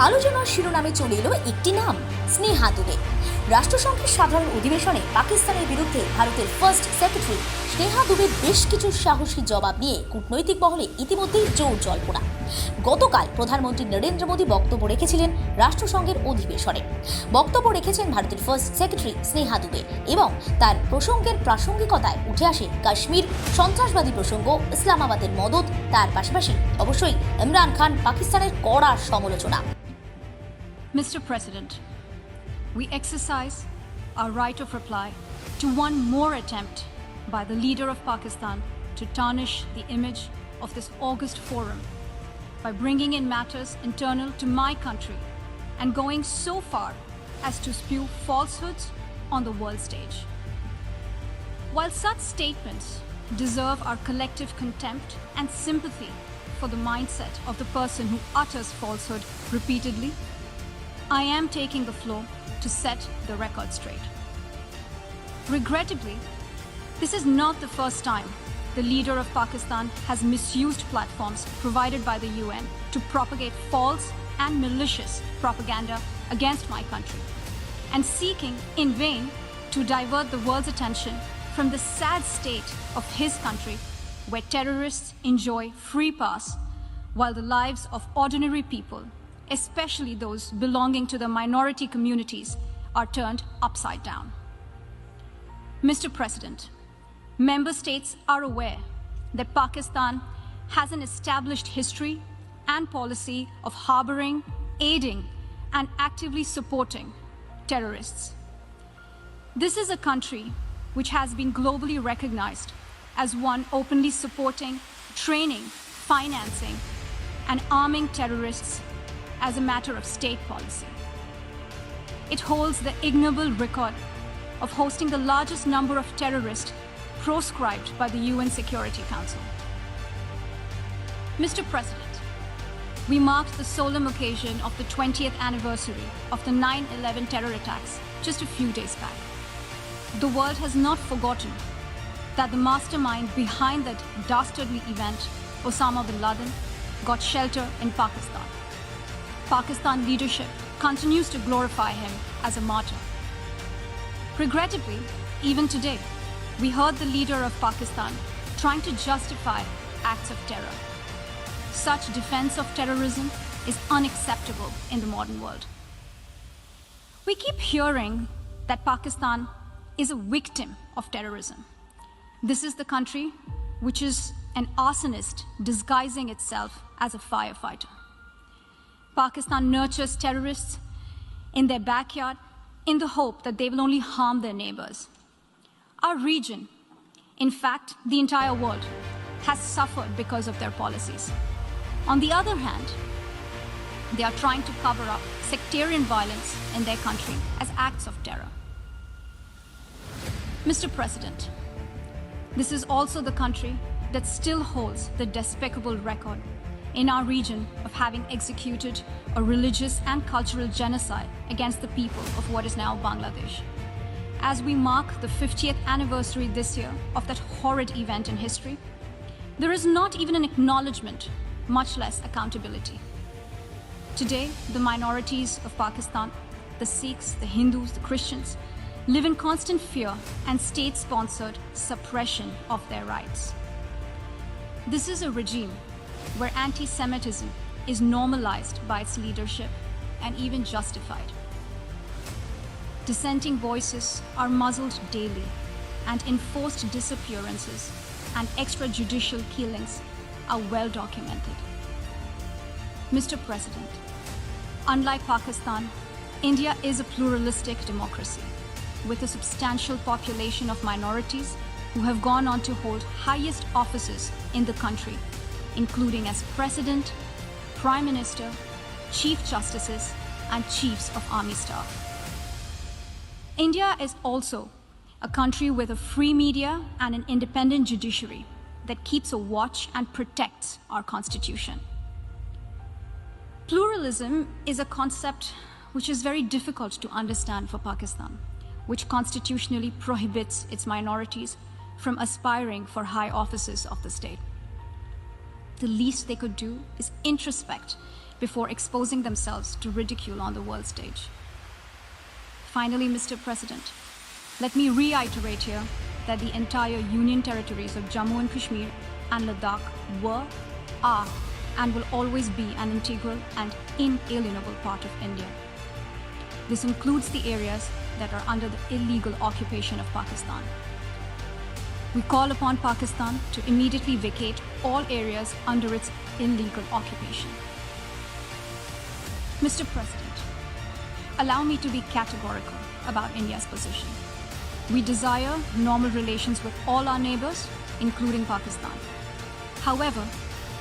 আলোচনার শিরোনামে চলে এলো একটি নাম, স্নেহা দুবে। রাষ্ট্রসংঘের সাধারণ অধিবেশনে পাকিস্তানের বিরুদ্ধে ভারতের ফার্স্ট সেক্রেটারি স্নেহা দুবে বেশ কিছু সাহসী জবাব নিয়ে কূটনৈতিক মহলে ইতিমধ্যেই জোর জল্পনা। গতকাল প্রধানমন্ত্রী নরেন্দ্র মোদী বক্তব্য রেখেছিলেন রাষ্ট্রসংঘের অধিবেশনে। বক্তব্য রেখেছেন ভারতের ফার্স্ট সেক্রেটারি স্নেহা দুবে এবং তার প্রসঙ্গের প্রাসঙ্গিকতায় উঠে আসে কাশ্মীর, সন্ত্রাসবাদী প্রসঙ্গ, ইসলামাবাদের মদদ, তার পাশাপাশি অবশ্যই ইমরান খান পাকিস্তানের কড়া সমালোচনা। Mr. President, we exercise our right of reply to one more attempt by the leader of Pakistan to tarnish the image of this August forum by bringing in matters internal to my country and going so far as to spew falsehoods on the world stage. While such statements deserve our collective contempt and sympathy for the mindset of the person who utters falsehood repeatedly, I am taking the floor to set the record straight. Regrettably, this is not the first time the leader of Pakistan has misused platforms provided by the UN to propagate false and malicious propaganda against my country, and seeking in vain to divert the world's attention from the sad state of his country, where terrorists enjoy free pass while the lives of ordinary people, especially those belonging to the minority communities, are turned upside down. Mr. President, member states are aware that Pakistan has an established history and policy of harboring, aiding, and actively supporting terrorists. This is a country which has been globally recognized as one openly supporting, training, financing, and arming terrorists as a matter of state policy. It holds the ignoble record of hosting the largest number of terrorists proscribed by the UN Security Council. Mr. President, we marked the solemn occasion of the 20th anniversary of the 9/11 terror attacks just a few days back. The world has not forgotten that the mastermind behind that dastardly event, Osama bin Laden, got shelter in Pakistan. Pakistan leadership continues to glorify him as a martyr. Regrettably, even today, we heard the leader of Pakistan trying to justify acts of terror. Such defense of terrorism is unacceptable in the modern world. We keep hearing that Pakistan is a victim of terrorism. This is the country which is an arsonist disguising itself as a firefighter. Pakistan nurtures terrorists in their backyard in the hope that they will only harm their neighbors. Our region, in fact, the entire world, has suffered because of their policies. On the other hand, they are trying to cover up sectarian violence in their country as acts of terror. Mr. President, this is also the country that still holds the despicable record in our region of having executed a religious and cultural genocide against the people of what is now Bangladesh. As we mark the 50th anniversary this year of that horrid event in history, there is not even an acknowledgement, much less accountability. Today, the minorities of Pakistan, the Sikhs, the Hindus, the Christians, live in constant fear and state-sponsored suppression of their rights. This is a regime where anti-Semitism is normalized by its leadership and even justified. Dissenting voices are muzzled daily, and enforced disappearances and extrajudicial killings are well documented. Mr. President, unlike Pakistan, India is a pluralistic democracy with a substantial population of minorities who have gone on to hold highest offices in the country, including as President, Prime Minister, Chief Justices, and Chiefs of Army Staff. India is also a country with a free media and an independent judiciary that keeps a watch and protects our Constitution. Pluralism is a concept which is very difficult to understand for Pakistan, which constitutionally prohibits its minorities from aspiring for high offices of the state. The least they could do is introspect before exposing themselves to ridicule on the world stage. Finally, Mr. President, let me reiterate here that the entire Union territories of Jammu and Kashmir and Ladakh were, are, and will always be an integral and inalienable part of India. This includes the areas that are under the illegal occupation of Pakistan. We call upon Pakistan to immediately vacate all areas under its illegal occupation. Mr. President, allow me to be categorical about India's position. We desire normal relations with all our neighbors, including Pakistan. However,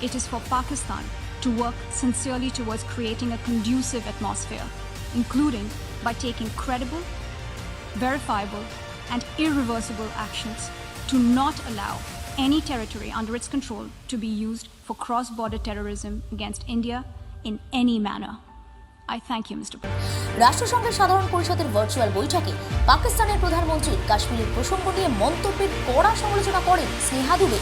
it is for Pakistan to work sincerely towards creating a conducive atmosphere, including by taking credible, verifiable, and irreversible actions to not allow any territory under its control to be used for cross-border terrorism against India in any manner. I thank you, Mr. President. রাষ্ট্রসংঘের সাধারণ পরিষদের virtual বৈঠকে পাকিস্তানের প্রধানমন্ত্রী কাশ্মীরের প্রসঙ্গ নিয়ে মন্তব্যের কড়া সমালোচনা করেন স্নেহা দুবে।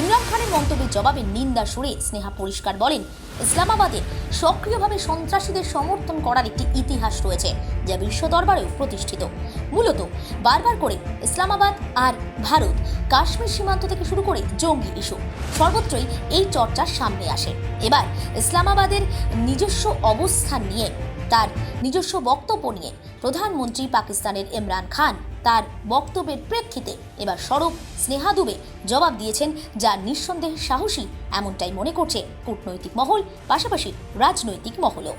ইমরান খানের মন্তব্যের জবাবে নিন্দা সুরে স্নেহা পরিষ্কার বলেন, ইসলামাবাদে সক্রিয়ভাবে সন্ত্রাসীদের সমর্থন করার একটি ইতিহাস রয়েছে, যা বিশ্ব দরবারেও প্রতিষ্ঠিত। মূলত বারবার করে ইসলামাবাদ আর ভারত কাশ্মীর সীমান্ত থেকে শুরু করে জঙ্গি ইস্যু সর্বত্রই এই চর্চার সামনে আসে। এবার ইসলামাবাদের নিজস্ব অবস্থান নিয়ে, তার নিজস্ব বক্তব্য নিয়ে প্রধানমন্ত্রী পাকিস্তানের ইমরান খান তার বক্তব্যের প্রেক্ষিতে এবার সরব স্নেহা দুবে জবাব দিয়েছেন, যা নিঃসন্দেহে সাহসী এমনটাই মনে করছে কূটনৈতিক মহল, পাশাপাশি রাজনৈতিক মহলও।